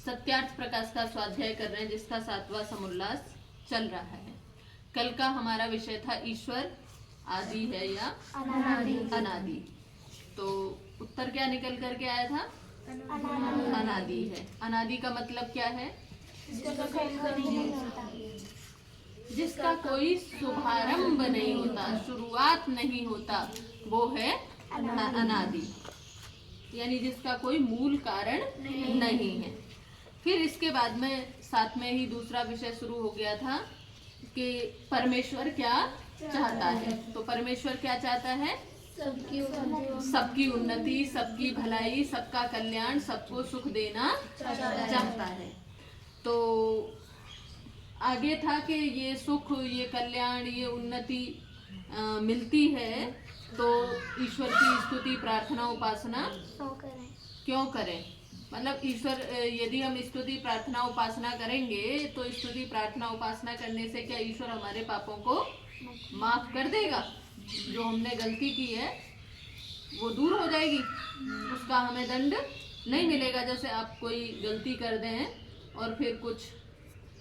सत्यार्थ प्रकाश का स्वाध्याय कर रहे हैं, जिसका 7वां समुल्लास चल रहा है। कल का हमारा विषय था ईश्वर आदि है या अनादि। तो उत्तर क्या निकल करके आया था? अनादि है। अनादि का मतलब क्या है? जिसका कोई शुभारंभ नहीं होता, शुरुआत नहीं होता, वो है अनादि, यानी जिसका कोई मूल कारण नहीं है। फिर इसके बाद में साथ में ही दूसरा विषय शुरू हो गया था कि परमेश्वर क्या चाहता है। तो परमेश्वर क्या चाहता है? सबकी उन्नति, सबकी भलाई, सबका कल्याण, सबको सुख देना चाहता है। तो आगे था कि ये सुख, ये कल्याण, ये उन्नति मिलती है तो ईश्वर की स्तुति, प्रार्थना, उपासना क्यों करें? मतलब ईश्वर, यदि हम स्तुति, प्रार्थना, उपासना करेंगे तो स्तुति, प्रार्थना, उपासना करने से क्या ईश्वर हमारे पापों को माफ कर देगा? जो हमने गलती की है वो दूर हो जाएगी, उसका हमें दंड नहीं मिलेगा। जैसे आप कोई गलती कर दें और फिर कुछ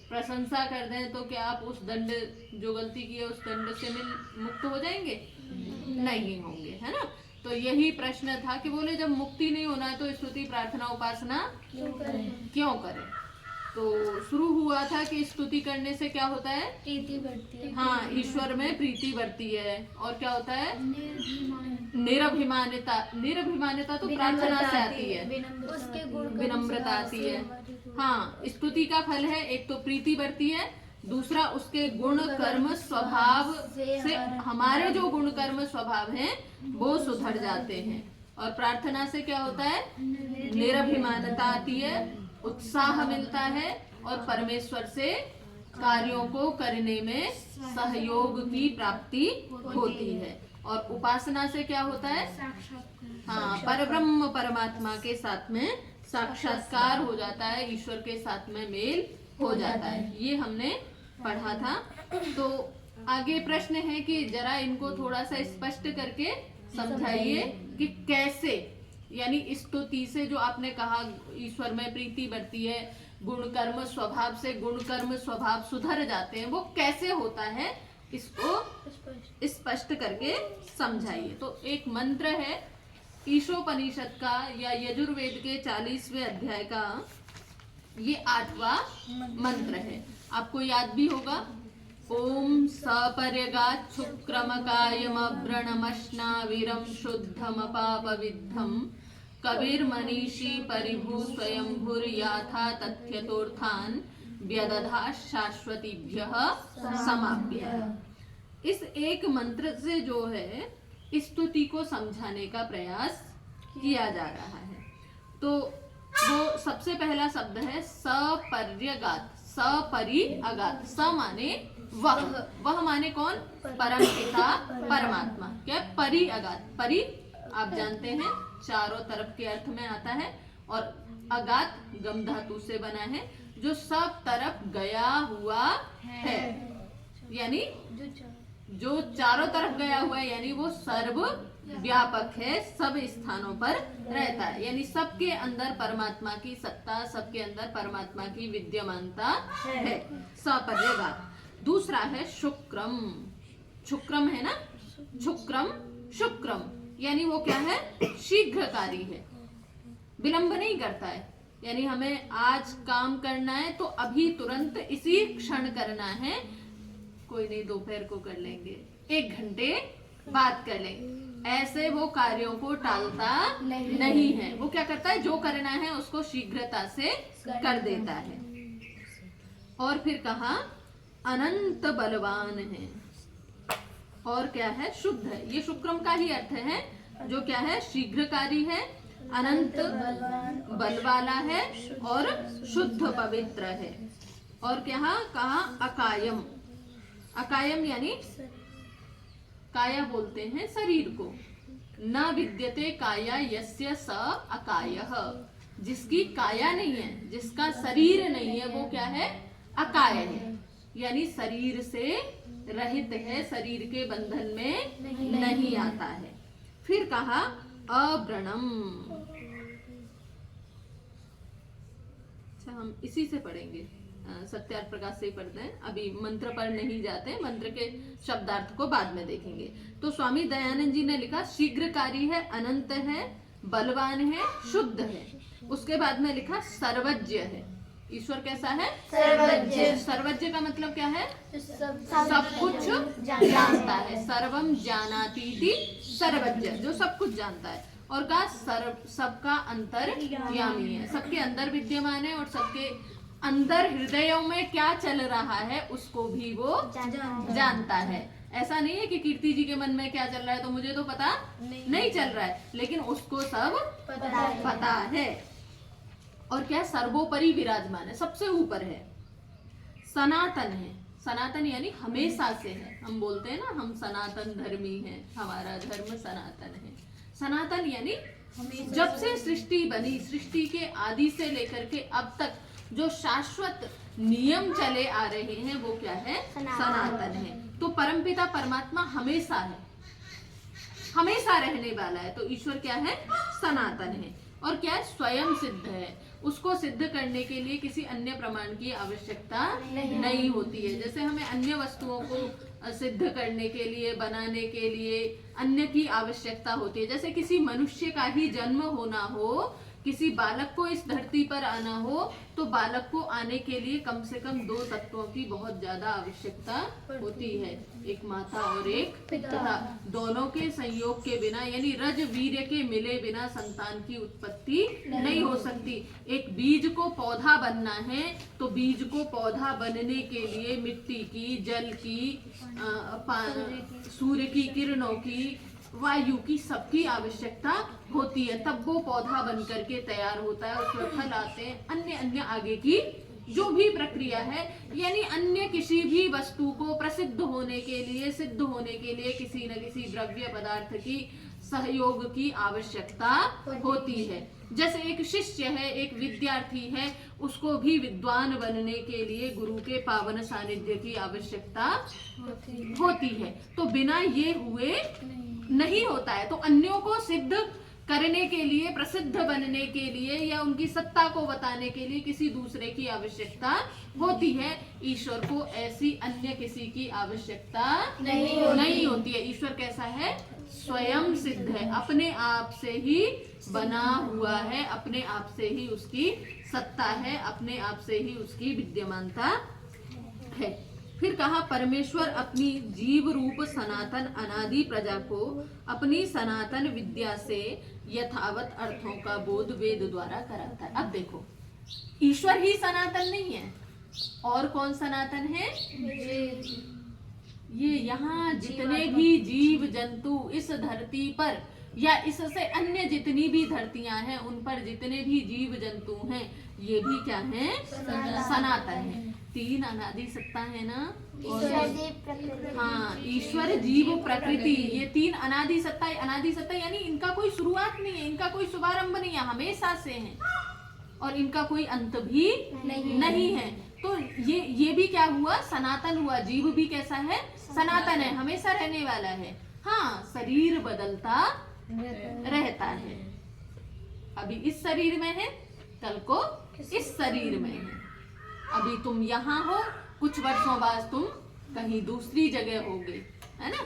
प्रशंसा कर दें तो क्या आप उस दंड, जो गलती की है उस दंड से मुक्त हो जाएंगे? नहीं होंगे, है ना। तो यही प्रश्न था कि बोले जब मुक्ति नहीं होना है तो स्तुति, प्रार्थना, उपासना क्यों करें? तो शुरू हुआ था कि स्तुति करने से क्या होता है? प्रीति बढ़ती है। हाँ, ईश्वर में प्रीति बढ़ती है। और क्या होता है? निरभिमानता। निरभिमानता तो प्रार्थना से आती है, उसके गुण विनम्रता आती है। हाँ, स्तुति का फल है, एक तो प्रीति बढ़ती है, दूसरा उसके गुण कर्म स्वभाव से हमारे जो गुण कर्म स्वभाव हैं वो सुधर जाते हैं। और प्रार्थना से क्या होता है? निरभिमानता आती है, उत्साह मिलता है और परमेश्वर से कार्यों को करने में सहयोग की प्राप्ति होती है। और उपासना से क्या होता है? हाँ, परब्रह्म परमात्मा के साथ में साक्षात्कार हो जाता है, ईश्वर के साथ में मेल हो जाता है। ये हमने पढ़ा था। तो आगे प्रश्न है कि जरा इनको थोड़ा सा स्पष्ट करके समझाइए कि कैसे, यानी स्तुति से जो आपने कहा ईश्वर में प्रीति बढ़ती है, गुण कर्म स्वभाव से गुण कर्म स्वभाव सुधर जाते हैं, वो कैसे होता है, इसको स्पष्ट करके समझाइए। तो एक मंत्र है ईशोपनिषद का या यजुर्वेद के 40वें अध्याय का, ये 8वां मंत्र है, आपको याद भी होगा। ओम सपर्यगात् शुक्रमकायमव्रणमश्नाविरं शुद्धमपापविद्धं कविर्मनीषी परिभू स्वयंभुर्याथा तथ्यतोर्थान् व्यदधा शाश्वतीभ्यः समाभ्यः। इस एक मंत्र से जो है स्तुति को समझाने का प्रयास किया जा रहा है। तो वो सबसे पहला शब्द है सपर्यगात्। सपरि अगात। स माने वह माने कौन? परम पिता परमात्मा। क्या? परि अगात। परि आप जानते हैं चारों तरफ के अर्थ में आता है, और अगात गम धातु से बना है, जो सब तरफ गया हुआ है, यानी जो चारों तरफ गया हुआ है, यानी वो सर्व व्यापक है, सब स्थानों पर रहता है, यानी सबके अंदर परमात्मा की सत्ता, सबके अंदर परमात्मा की विद्यमानता है। सपर्यगात्। दूसरा है शुक्रम। शुक्रम है ना, शुक्रम शुक्रम, यानी वो क्या है? शीघ्रकारी है, विलंब नहीं करता है। यानी हमें आज काम करना है तो अभी तुरंत इसी क्षण करना है, कोई नहीं दोपहर को कर लेंगे, 1 घंटे बात कर लेंगे, ऐसे वो कार्यों को टालता नहीं है। वो क्या करता है? जो करना है उसको शीघ्रता से कर देता है। और फिर कहा अनंत बलवान है, और क्या है? शुद्ध है। ये शुक्रम का ही अर्थ है, जो क्या है? शीघ्रकारी है, अनंत बल वाला है और शुद्ध पवित्र है। और क्या कहा? अकायम। अकायम यानी काया बोलते हैं शरीर को। न विद्यते काया यस्य स अकायः। जिसकी काया नहीं है, जिसका शरीर नहीं है, वो क्या है? अकाय है, यानी शरीर से रहित है, शरीर के बंधन में नहीं आता है। फिर कहा अव्रणम। जैसे हम इसी से पढ़ेंगे, सत्यार्थ प्रकाश से ही पढ़ते हैं, अभी मंत्र पर नहीं जाते, मंत्र के शब्दार्थ को बाद में देखेंगे। तो स्वामी दयानंद जी ने लिखा शीघ्रकारी है, अनंत है, बलवान है, शुद्ध है। उसके बाद में लिखा सर्वज्ञ है। ईश्वर कैसा है? सर्वज्ञ। सर्वज्ञ का मतलब क्या है? सब कुछ जानता है। सर्वम जानातीति सर्वज्ञ, जो सब कुछ जानता है। और का सबका अंतर्यामी है, सबके अंदर विद्यमान है और सबके अंदर हृदयों में क्या चल रहा है उसको भी वो जानता है। ऐसा नहीं है कि कीर्ति जी के मन में क्या चल रहा है तो मुझे तो पता नहीं चल रहा है, लेकिन उसको सब पता है। और क्या? सर्वोपरि विराजमान है, सबसे ऊपर है। सनातन है, सनातन यानी हमेशा से है। हम बोलते हैं ना, हम सनातन धर्मी हैं, हमारा धर्म सनातन है। सनातन यानी जब से सृष्टि बनी, सृष्टि के आदि से लेकर के अब तक जो शाश्वत नियम चले आ रहे हैं वो क्या है? सनातन है। तो परमपिता परमात्मा हमेशा है, हमेशा रहने वाला है। तो ईश्वर क्या है? सनातन है। और क्या है? स्वयं सिद्ध है। उसको सिद्ध करने के लिए किसी अन्य प्रमाण की आवश्यकता नहीं होती है। जैसे हमें अन्य वस्तुओं को सिद्ध करने के लिए, बनाने के लिए अन्य की आवश्यकता होती है। जैसे किसी मनुष्य का ही जन्म होना हो, किसी बालक को इस धरती पर आना हो, तो बालक को आने के लिए कम से कम 2 तत्वों की बहुत ज्यादा आवश्यकता होती है, एक माता और एक पिता। दोनों के संयोग के बिना, यानी रज वीर्य के मिले बिना संतान की उत्पत्ति नहीं हो सकती। एक बीज को पौधा बनना है तो बीज को पौधा बनने के लिए मिट्टी की, जल की, सूर्य की किरणों की, वायु की, सबकी आवश्यकता होती है, तब वो पौधा बन करके तैयार होता है, उसमें फल आते हैं, अन्य अन्य आगे की जो भी प्रक्रिया है। यानी अन्य किसी भी वस्तु को प्रसिद्ध होने के लिए, सिद्ध होने के लिए किसी न किसी द्रव्य पदार्थ की सहयोग की आवश्यकता होती है। जैसे एक शिष्य है, एक विद्यार्थी है, उसको भी विद्वान बनने के लिए गुरु के पावन सानिध्य की आवश्यकता होती है। तो बिना ये हुए नहीं होता है। तो अन्यों को सिद्ध करने के लिए, प्रसिद्ध बनने के लिए या उनकी सत्ता को बताने के लिए किसी दूसरे की आवश्यकता होती है। ईश्वर को ऐसी अन्य किसी की आवश्यकता नहीं होती है। ईश्वर कैसा है? स्वयं सिद्ध है, अपने आप से ही बना हुआ है, अपने आप से ही उसकी सत्ता है, अपने आप से ही उसकी विद्यमानता है। फिर कहा परमेश्वर अपनी जीव रूप सनातन अनादि प्रजा को अपनी सनातन विद्या से यथावत अर्थों का बोध वेद द्वारा कराता है। अब देखो, ईश्वर ही सनातन नहीं है, और कौन सनातन है? ये यहाँ जितने भी जीव जंतु इस धरती पर या इससे अन्य जितनी भी धरतियां हैं उन पर जितने भी जीव जंतु हैं, ये भी क्या हैं? सनातन है। 3 अनादि सत्ता है ना, और हाँ, ईश्वर जीव प्रकृति, ये 3 अनादि सत्ता। अनादि सत्ता यानी इनका कोई शुरुआत नहीं है, इनका कोई शुभारंभ नहीं है, हमेशा से है और इनका कोई अंत भी नहीं है। तो ये भी क्या हुआ? सनातन हुआ। जीव भी कैसा है? सनातन है, हमेशा रहने वाला है। हाँ, शरीर बदलता रहता है। अभी इस शरीर में है, कल को इस शरीर में है। अभी तुम यहाँ हो, कुछ वर्षों बाद तुम कहीं दूसरी जगह होगे, है ना?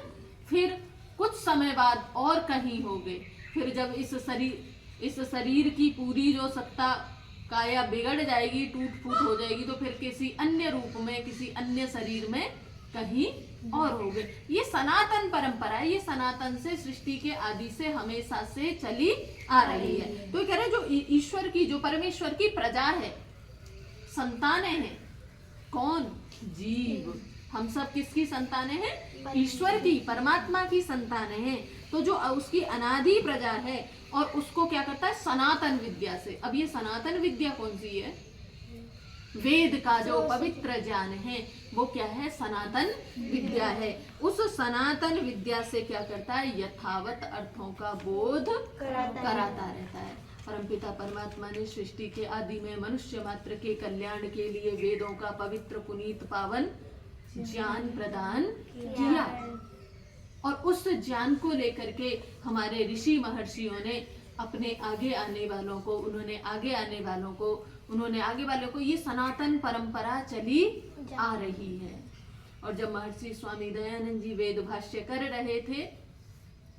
फिर कुछ समय बाद और कहीं होगे। फिर जब इस शरीर की पूरी जो सत्ता काया बिगड़ जाएगी, टूट फूट हो जाएगी, तो फिर किसी अन्य रूप में, किसी अन्य शरीर में कहीं और होगे। ये सनातन परंपरा है, ये सनातन से, सृष्टि के आदि से, हमेशा से चली आ रही है। तो कह रहे जो ईश्वर की, जो परमेश्वर की प्रजा है, संतानें हैं। कौन? जीव। हम सब किसकी संतानें हैं? ईश्वर की, परमात्मा की संतानें हैं। तो जो उसकी अनादि प्रजा है और उसको क्या करता है? सनातन विद्या से। अब ये सनातन विद्या कौन सी है? वेद का जो पवित्र ज्ञान है वो क्या है? सनातन विद्या है। उस सनातन विद्या से क्या करता है? यथावत अर्थों का बोध कराता रहता है। परमपिता परमात्मा ने सृष्टि के आदि में मनुष्य मात्र के कल्याण के लिए वेदों का पवित्र पुनीत पावन ज्ञान प्रदान किया, और उस ज्ञान को लेकर के हमारे ऋषि महर्षियों ने अपने आगे आने वालों को, उन्होंने आगे आने वालों को उन्होंने आगे वाले को, ये सनातन परंपरा चली आ रही है। और जब महर्षि स्वामी दयानंद जी वेद भाष्य कर रहे थे,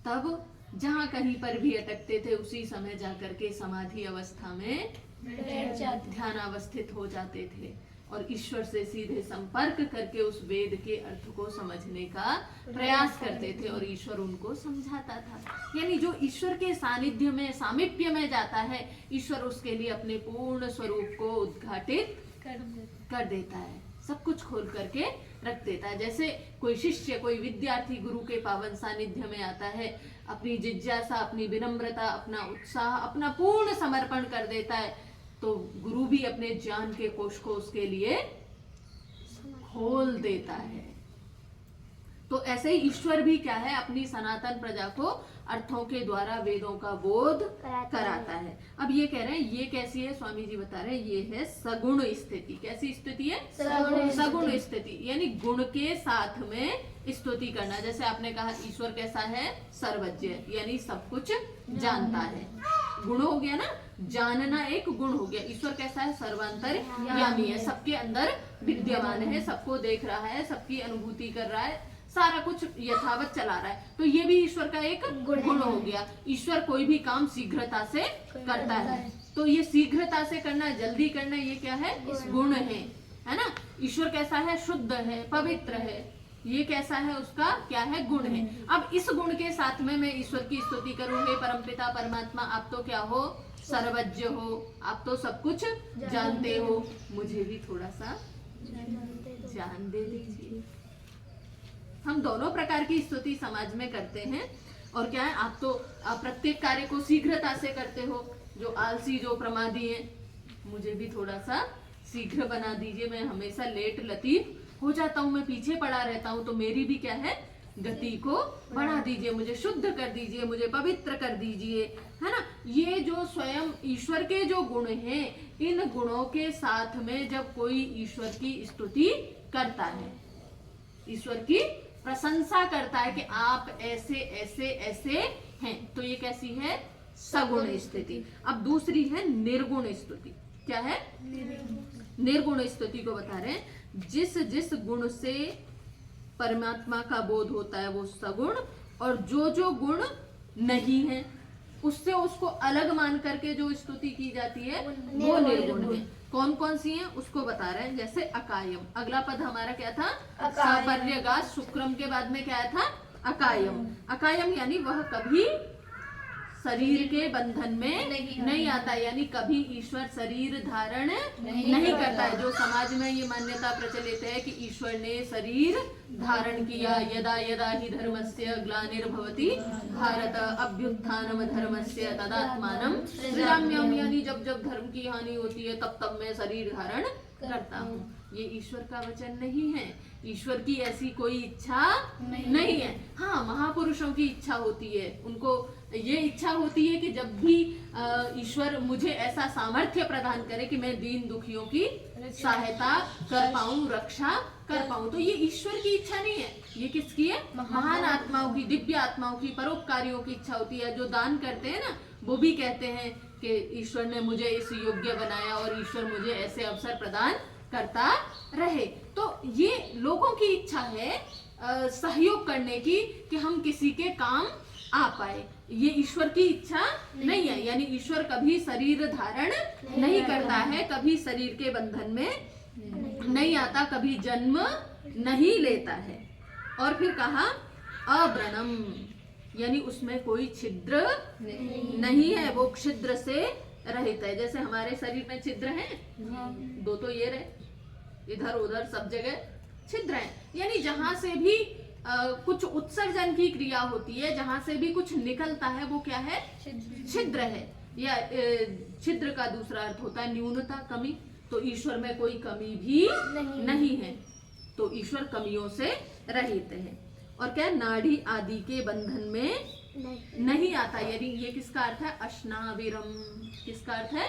तब जहाँ कहीं पर भी अटकते थे उसी समय जाकर के समाधि अवस्था में ध्यान अवस्थित हो जाते थे और ईश्वर से सीधे संपर्क करके उस वेद के अर्थ को समझने का प्रयास करते थे और ईश्वर उनको समझाता था। यानी जो ईश्वर के सानिध्य में, सामीप्य में जाता है, ईश्वर उसके लिए अपने पूर्ण स्वरूप को उद्घाटित कर देता है, सब कुछ खोल करके रख देता है। जैसे कोई शिष्य, कोई विद्यार्थी गुरु के पावन सानिध्य में आता है, अपनी जिज्ञासा, अपनी विनम्रता, अपना उत्साह, अपना पूर्ण समर्पण कर देता है, तो गुरु भी अपने ज्ञान के कोष को उसके लिए खोल देता है। तो ऐसे ही ईश्वर भी क्या है, अपनी सनातन प्रजा को अर्थों के द्वारा वेदों का बोध कराता है। अब ये कह रहे हैं, ये कैसी है, स्वामी जी बता रहे हैं, ये है सगुण स्थिति। कैसी स्थिति है? सगुण स्थिति, यानी गुण के साथ में स्तुति करना। जैसे आपने कहा ईश्वर कैसा है? सर्वज्ञ, यानी सब कुछ जानता है। गुण हो गया ना, जानना एक गुण हो गया। ईश्वर कैसा है? सर्वांतर्यामी है, सबके अंदर विद्यमान है, सबको देख रहा है, सबकी अनुभूति कर रहा है, सारा कुछ यथावत चला रहा है। तो ये भी ईश्वर का एक गुण हो गया। ईश्वर कोई भी काम शीघ्रता से करता है, तो ये शीघ्रता से करना, जल्दी करना, ये क्या है? गुण है ना। ईश्वर कैसा है? शुद्ध है, पवित्र है, ये कैसा है? उसका क्या है? गुण है। अब इस गुण के साथ में मैं ईश्वर की स्तुति करूं, हे परमपिता परमात्मा, आप तो क्या हो? सर्वज्ञ हो, आप तो सब कुछ जानते हो, मुझे भी थोड़ा सा जान दे दीजिए। हम दोनों प्रकार की स्तुति समाज में करते हैं। और क्या है, आप तो प्रत्येक कार्य को शीघ्रता से करते हो, जो आलसी, जो प्रमादी है, मुझे भी थोड़ा सा शीघ्र बना दीजिए, मैं हमेशा लेट लतीफ हो जाता हूँ, मैं पीछे पड़ा रहता हूँ, तो मेरी भी क्या है? गति को बढ़ा दीजिए, मुझे शुद्ध कर दीजिए, मुझे पवित्र कर दीजिए, है ना। ये जो स्वयं ईश्वर के जो गुण हैं, इन गुणों के साथ में जब कोई ईश्वर की स्तुति करता है, ईश्वर की प्रशंसा करता है कि आप ऐसे ऐसे ऐसे हैं, तो ये कैसी है? सगुण स्थिति। अब दूसरी है निर्गुण स्तुति। क्या है? निर्गुण स्तुति को बता रहे हैं, जिस जिस गुण से परमात्मा का बोध होता है वो सगुण, और जो जो गुण नहीं है उससे उसको अलग मान करके जो स्तुति की जाती है वो निर्गुण है। कौन कौन सी हैं उसको बता रहे हैं। जैसे अकायम, अगला पद हमारा क्या था? सपर्यगात। शुक्रम के बाद में क्या था? अकायम। अकायम यानी वह कभी शरीर के बंधन में नहीं आता, यानी कभी ईश्वर शरीर धारण नहीं करता है। जो समाज में ये मान्यता प्रचलित है कि ईश्वर ने शरीर धारण किया, यदा यदा ही धर्मस्य ग्लानिर्भवति भारत अभ्युत्थानम धर्मस्य तदात्मानं सृजाम्यहम्, यानी जब जब धर्म की हानि होती है तब तब मैं शरीर धारण करता हूँ। ये ईश्वर का वचन नहीं है, ईश्वर की ऐसी कोई इच्छा नहीं है। हाँ, महापुरुषों की इच्छा होती है, उनको ये इच्छा होती है कि जब भी ईश्वर मुझे ऐसा सामर्थ्य प्रदान करे कि मैं दीन दुखियों की सहायता कर पाऊं, रक्षा कर पाऊं, तो ये ईश्वर की इच्छा नहीं है, ये किसकी है? महान आत्माओं की, दिव्य आत्माओं की, परोपकारियों की इच्छा होती है। जो दान करते हैं ना, वो भी कहते हैं कि ईश्वर ने मुझे इस योग्य बनाया और ईश्वर मुझे ऐसे अवसर प्रदान करता रहे। तो ये लोगों की इच्छा है सहयोग करने की, कि हम किसी के काम आ पाए। ये ईश्वर की इच्छा नहीं है, यानी ईश्वर कभी शरीर धारण नहीं करता है, कभी शरीर के बंधन में नहीं आता, कभी जन्म नहीं लेता है। और फिर कहा अव्रणम, यानी उसमें कोई छिद्र नहीं है, वो छिद्र से रहित है। जैसे हमारे शरीर में छिद्र हैं, दो तो ये रहे, इधर उधर सब जगह छिद्र हैं, यानी जहां से भी कुछ उत्सर्जन की क्रिया होती है, जहां से भी कुछ निकलता है, वो क्या है? छिद्र है। या छिद्र का दूसरा अर्थ होता है न्यूनता, कमी। तो ईश्वर में कोई कमी भी नहीं है, तो ईश्वर कमियों से रहित है। और क्या? नाड़ी आदि के बंधन में नहीं आता, यानी ये किसका अर्थ है? अश्नाविरम। किसका अर्थ है?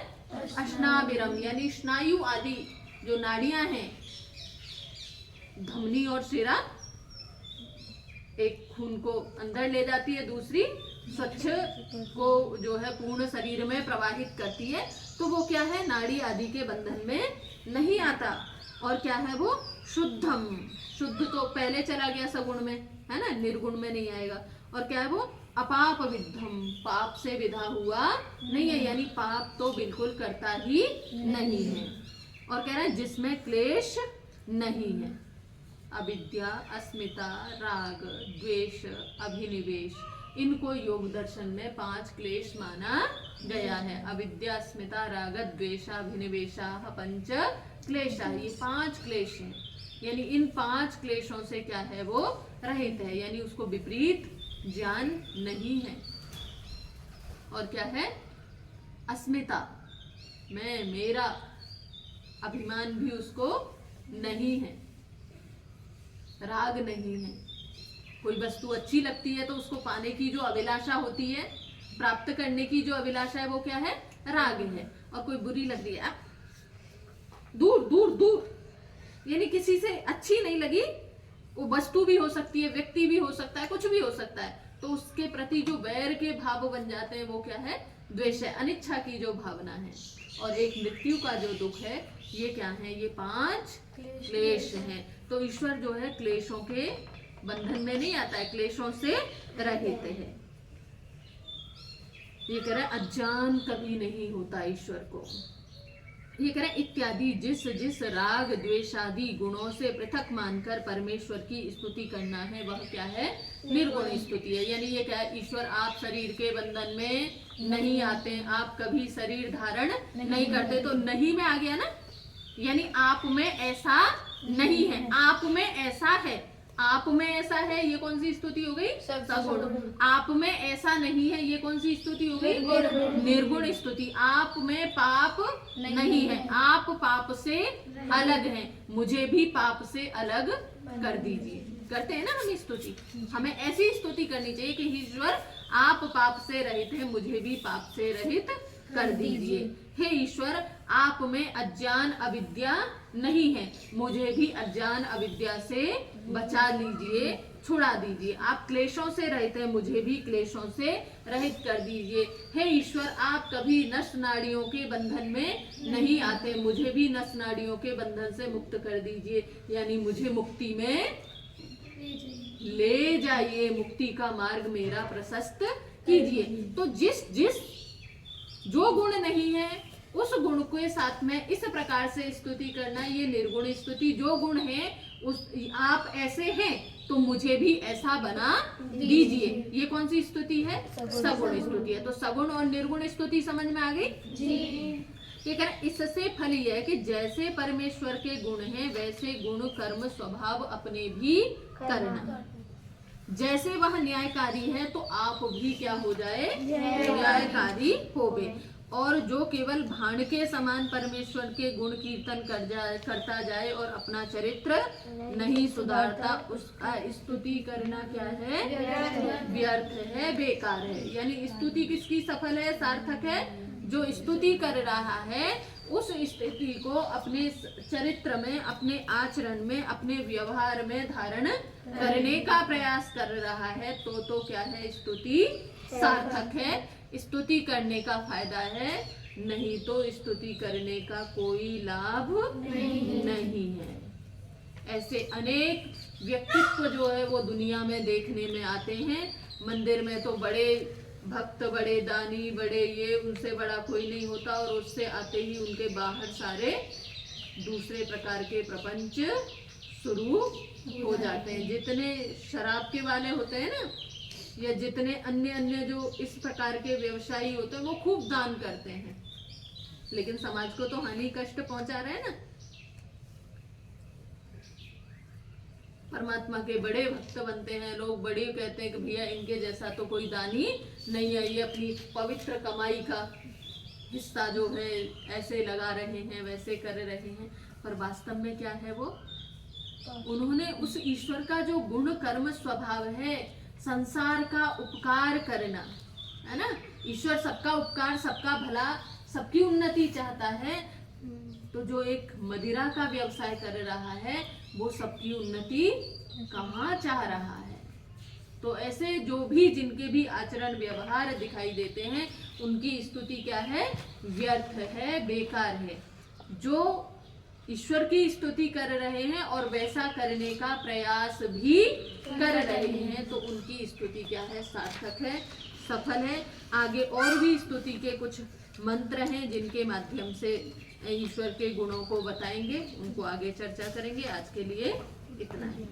अश्नाविरम, यानी स्नायु आदि जो नाड़ियां हैं, धमनी और शिरा, एक खून को अंदर ले जाती है, दूसरी स्वच्छ को जो है पूर्ण शरीर में प्रवाहित करती है, तो वो क्या है, नाड़ी आदि के बंधन में नहीं आता। और क्या है वो, शुद्धम, शुद्ध तो पहले चला गया सगुण में, है ना, निर्गुण में नहीं आएगा। और क्या है वो, अपाप विद्धम, पाप से विधा हुआ नहीं है, यानी पाप तो बिल्कुल करता ही नहीं है। और कह रहा है जिसमें क्लेश नहीं है। अविद्या, अस्मिता, राग, द्वेष, अभिनिवेश, इनको योग दर्शन में 5 क्लेश माना गया है। अविद्या, अस्मिता, राग, द्वेष, अभिनिवेशा, पंच क्लेशा, ये 5 क्लेश हैं। यानी इन 5 क्लेशों से क्या है, वो रहित है, यानी उसको विपरीत ज्ञान नहीं है। और क्या है, अस्मिता, मैं, मेरा अभिमान भी उसको नहीं है। राग नहीं है, कोई वस्तु अच्छी लगती है तो उसको पाने की जो अभिलाषा होती है, प्राप्त करने की जो अभिलाषा है, वो क्या है, राग है। और कोई बुरी लग रही है, दूर दूर दूर, यानी किसी से अच्छी नहीं लगी, वो वस्तु भी हो सकती है, व्यक्ति भी हो सकता है, कुछ भी हो सकता है, तो उसके प्रति जो वैर के भाव बन जाते हैं, वो क्या है, द्वेष है, अनिच्छा की जो भावना है। और एक मृत्यु का जो दुख है, ये क्या है, ये 5 क्लेश हैं। तो ईश्वर जो है क्लेशों के बंधन में नहीं आता है, क्लेशों से रहित है। ये कह रहा है अज्ञान कभी नहीं होता ईश्वर को। ये कह रहे हैं इत्यादि, जिस जिस राग द्वेषादि गुणों से पृथक मानकर परमेश्वर की स्तुति करना है, वह क्या है, निर्गुण स्तुति है। यानी ये क्या है, ईश्वर आप शरीर के बंधन में नहीं आते, आप कभी शरीर धारण नहीं करते, तो नहीं में आ गया ना, यानी आप में ऐसा नहीं है, आप में ऐसा है, आप में ऐसा है, ये कौन सी स्तुति हो गई, सगुण। आप में ऐसा नहीं है, ये कौन सी स्तुति हो गई, निर्गुण स्तुति। आप में पाप नहीं है, आप पाप से अलग हैं, मुझे भी पाप से अलग कर दीजिए। करते हैं ना हम स्तुति, हमें ऐसी स्तुति करनी चाहिए कि ईश्वर आप पाप से रहित हैं, मुझे भी पाप से रहित कर दीजिए। हे ईश्वर, आप में अज्ञान अविद्या नहीं है, मुझे भी अज्ञान अविद्या से बचा लीजिए, छुड़ा दीजिए। आप क्लेशों से रहित हैं, मुझे भी क्लेशों से रहित कर दीजिए। हे ईश्वर, आप कभी नस नाड़ियों के बंधन में नहीं आते, मुझे भी नस नाड़ियों के बंधन से मुक्त कर दीजिए, यानी मुझे मुक्ति में ले जाइए, मुक्ति का मार्ग मेरा प्रशस्त कीजिए। तो जिस जिस जो गुण नहीं है, उस गुण के साथ में इस प्रकार से स्तुति करना, ये निर्गुण स्तुति। जो गुण है उस आप ऐसे हैं, तो मुझे भी ऐसा बना दीजिए। ये कौन सी स्तुति है, सगुण स्तुति है। तो सगुण और निर्गुण स्तुति समझ में आ गई जी। ये कह रहे, इससे फल यह है कि जैसे परमेश्वर के गुण हैं, वैसे गुण कर्म स्वभाव अपने भी करना। जैसे वह न्यायकारी है, तो आप भी क्या हो जाए, न्यायकारी होवे। और जो केवल भाण के समान परमेश्वर के गुण कीर्तन करता जाए और अपना चरित्र नहीं सुधारता, उसका स्तुति करना क्या है, व्यर्थ है, बेकार है। यानी स्तुति किसकी सफल है, सार्थक है, जो स्तुति कर रहा है, उस स्तुति को अपने चरित्र में, अपने आचरण में, अपने व्यवहार में धारण करने का प्रयास कर रहा है, तो क्या है, स्तुति सार्थक है। स्तुति करने का फायदा है, नहीं तो स्तुति करने का कोई लाभ नहीं है। ऐसे अनेक व्यक्तित्व जो है वो दुनिया में देखने में आते हैं। मंदिर में तो बड़े भक्त, बड़े दानी, बड़े ये, उनसे बड़ा कोई नहीं होता, और उससे आते ही उनके बाहर सारे दूसरे प्रकार के प्रपंच शुरू हो जाते हैं। जितने शराब के वाले होते हैं ना, या जितने अन्य अन्य जो इस प्रकार के व्यवसायी होते हैं, वो खूब दान करते हैं, लेकिन समाज को तो हानि कष्ट पहुंचा रहे हैं ना। परमात्मा के बड़े भक्त बनते हैं लोग, बड़े कहते हैं कि भैया इनके जैसा तो कोई दानी नहीं है, ये अपनी पवित्र कमाई का हिस्सा जो है ऐसे लगा रहे हैं, वैसे कर रहे हैं। पर वास्तव में क्या है, वो उन्होंने उस ईश्वर का जो गुण कर्म स्वभाव है, संसार का उपकार करना है ना, ईश्वर सबका उपकार, सबका भला, सबकी उन्नति चाहता है। तो जो एक मदिरा का व्यवसाय कर रहा है, वो सबकी उन्नति कहाँ चाह रहा है, तो ऐसे जो भी जिनके भी आचरण व्यवहार दिखाई देते हैं उनकी स्तुति क्या है, व्यर्थ है, बेकार है। जो ईश्वर की स्तुति कर रहे हैं और वैसा करने का प्रयास भी कर रहे हैं तो उनकी स्तुति क्या है, सार्थक है, सफल है। आगे और भी स्तुति के कुछ मंत्र हैं जिनके माध्यम से ईश्वर के गुणों को बताएंगे, उनको आगे चर्चा करेंगे। आज के लिए इतना ही।